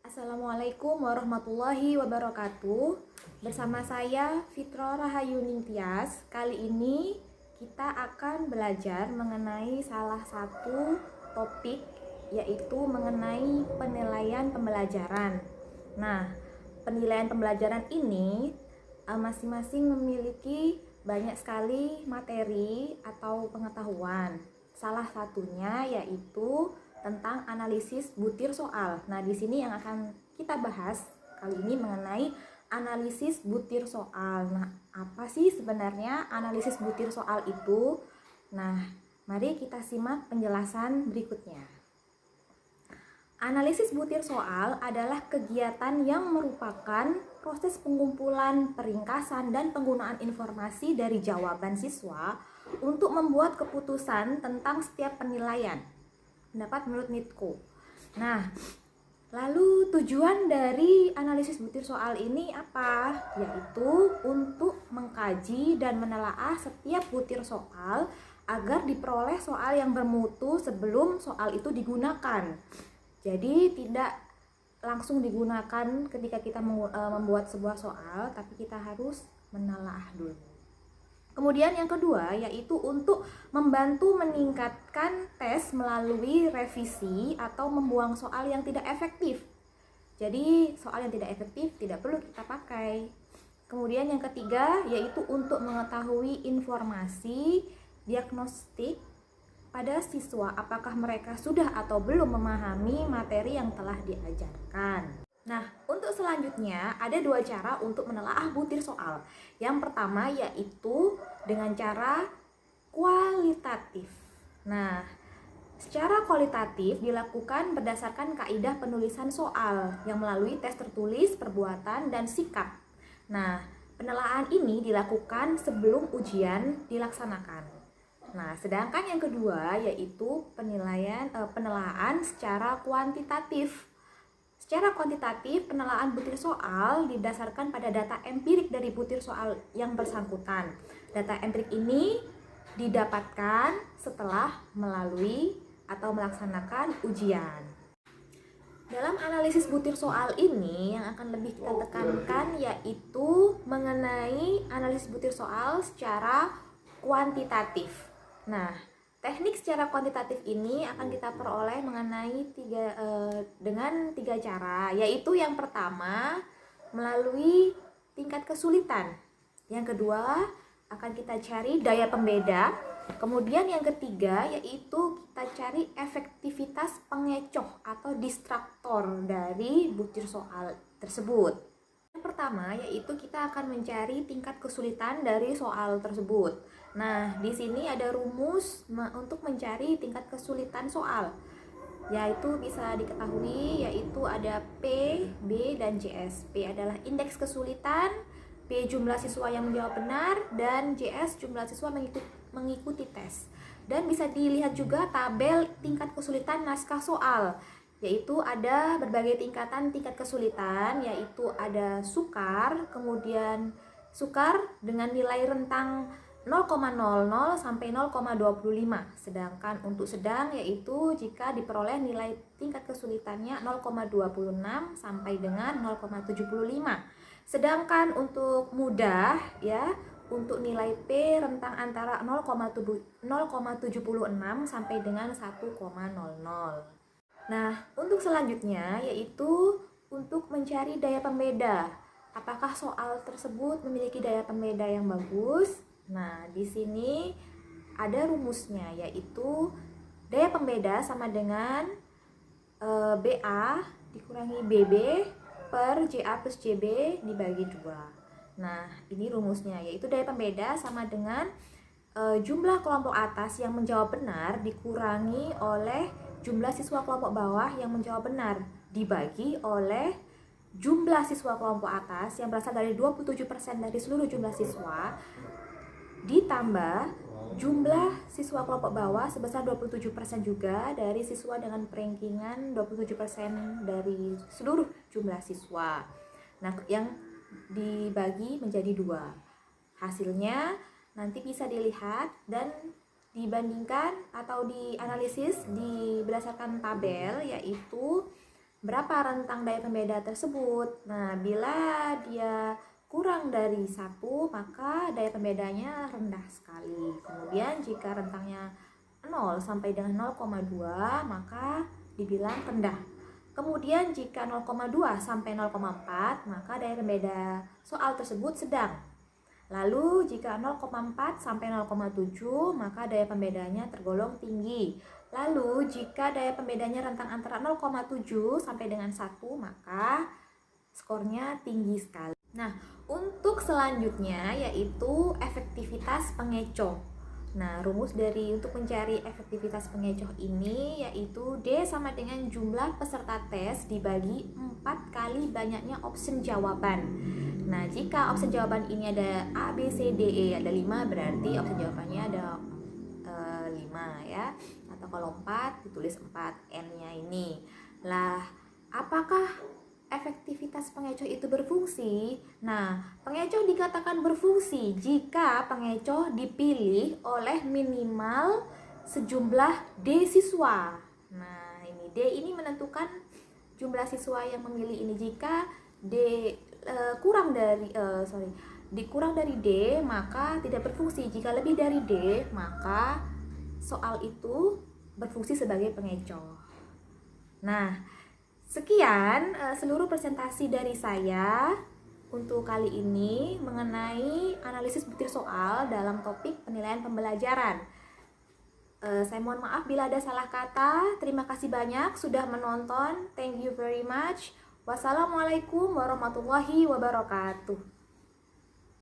Assalamualaikum warahmatullahi wabarakatuh. Bersama saya Fitro Rahayu Ningtyas. Kali ini kita akan belajar mengenai salah satu topik, yaitu mengenai penilaian pembelajaran. Nah, penilaian pembelajaran ini masing-masing memiliki banyak sekali materi atau pengetahuan. Salah satunya yaitu tentang analisis butir soal. Nah, di sini yang akan kita bahas kali ini mengenai analisis butir soal. Nah, apa sih sebenarnya analisis butir soal itu? Nah, mari kita simak penjelasan berikutnya. Analisis butir soal adalah kegiatan yang merupakan proses pengumpulan, peringkasan, dan penggunaan informasi dari jawaban siswa untuk membuat keputusan tentang setiap penilaian. Pendapat menurut Nitko. Nah, lalu tujuan dari analisis butir soal ini apa? Yaitu untuk mengkaji dan menelaah setiap butir soal agar diperoleh soal yang bermutu sebelum soal itu digunakan. Jadi tidak langsung digunakan ketika kita membuat sebuah soal, tapi kita harus menelaah dulu. Kemudian yang kedua yaitu untuk membantu meningkatkan tes melalui revisi atau membuang soal yang tidak efektif. Jadi soal yang tidak efektif tidak perlu kita pakai. Kemudian yang ketiga yaitu untuk mengetahui informasi diagnostik pada siswa, apakah mereka sudah atau belum memahami materi yang telah diajarkan. Nah, untuk selanjutnya ada dua cara untuk menelaah butir soal. Yang pertama yaitu dengan cara kualitatif. Nah, secara kualitatif dilakukan berdasarkan kaidah penulisan soal yang melalui tes tertulis, perbuatan, dan sikap. Nah, penelaahan ini dilakukan sebelum ujian dilaksanakan. Nah, sedangkan yang kedua yaitu penelaahan secara kuantitatif. Secara kuantitatif, penelaahan butir soal didasarkan pada data empirik dari butir soal yang bersangkutan. Data empirik ini didapatkan setelah melalui atau melaksanakan ujian. Dalam analisis butir soal ini yang akan lebih kita tekankan yaitu mengenai analisis butir soal secara kuantitatif. Nah, teknik secara kuantitatif ini akan kita peroleh mengenai dengan tiga cara, yaitu yang pertama melalui tingkat kesulitan, yang kedua akan kita cari daya pembeda, kemudian yang ketiga yaitu kita cari efektivitas pengecoh atau distraktor dari butir soal tersebut. Yang pertama yaitu kita akan mencari tingkat kesulitan dari soal tersebut. Nah, di sini ada rumus untuk mencari tingkat kesulitan soal, yaitu bisa diketahui yaitu ada P, B, dan JS. P adalah indeks kesulitan, B jumlah siswa yang menjawab benar, dan JS jumlah siswa mengikuti tes. Dan bisa dilihat juga tabel tingkat kesulitan naskah soal, yaitu ada berbagai tingkatan tingkat kesulitan, yaitu ada sukar, kemudian sukar dengan nilai rentang 0,00 sampai 0,25. Sedangkan untuk sedang yaitu jika diperoleh nilai tingkat kesulitannya 0,26 sampai dengan 0,75. Sedangkan untuk mudah ya, untuk nilai P rentang antara 0,76 sampai dengan 1,00. Nah, untuk selanjutnya yaitu untuk mencari daya pembeda. Apakah soal tersebut memiliki daya pembeda yang bagus? Nah, di sini ada rumusnya yaitu daya pembeda sama dengan BA dikurangi BB per JA plus JB dibagi 2. Nah, ini rumusnya yaitu daya pembeda sama dengan jumlah kelompok atas yang menjawab benar dikurangi oleh jumlah siswa kelompok bawah yang menjawab benar dibagi oleh jumlah siswa kelompok atas yang berasal dari 27% dari seluruh jumlah siswa ditambah jumlah siswa kelompok bawah sebesar 27% juga dari siswa dengan rankingan 27% dari seluruh jumlah siswa. Nah, yang dibagi menjadi 2. Hasilnya nanti bisa dilihat dan dibandingkan atau dianalisis berdasarkan tabel, yaitu berapa rentang daya pembeda tersebut. Nah, bila dia kurang dari 1, maka daya pembedanya rendah sekali. Kemudian jika rentangnya 0 sampai dengan 0,2, maka dibilang rendah. Kemudian jika 0,2 sampai 0,4, maka daya pembeda soal tersebut sedang. Lalu jika 0,4 sampai 0,7, maka daya pembedanya tergolong tinggi. Lalu jika daya pembedanya rentang antara 0,7 sampai dengan 1, maka skornya tinggi sekali. Nah, untuk selanjutnya yaitu efektivitas pengecoh. Nah, rumus untuk mencari efektivitas pengecoh ini yaitu D sama dengan jumlah peserta tes dibagi 4 kali banyaknya option jawaban. Nah, jika option jawaban ini ada A, B, C, D, E, ada 5, berarti option jawabannya ada 5 ya. Atau kalau 4 ditulis 4, N-nya ini. Lah, apakah efektivitas pengecoh itu berfungsi? Nah, pengecoh dikatakan berfungsi jika pengecoh dipilih oleh minimal sejumlah D siswa. Nah, ini D ini menentukan jumlah siswa yang memilih ini. Jika D kurang dari D, maka tidak berfungsi. Jika lebih dari D, maka soal itu berfungsi sebagai pengecoh. Nah, sekian seluruh presentasi dari saya untuk kali ini mengenai analisis butir soal dalam topik penilaian pembelajaran. Saya mohon maaf bila ada salah kata. Terima kasih banyak sudah menonton. Thank you very much. Wassalamualaikum warahmatullahi wabarakatuh.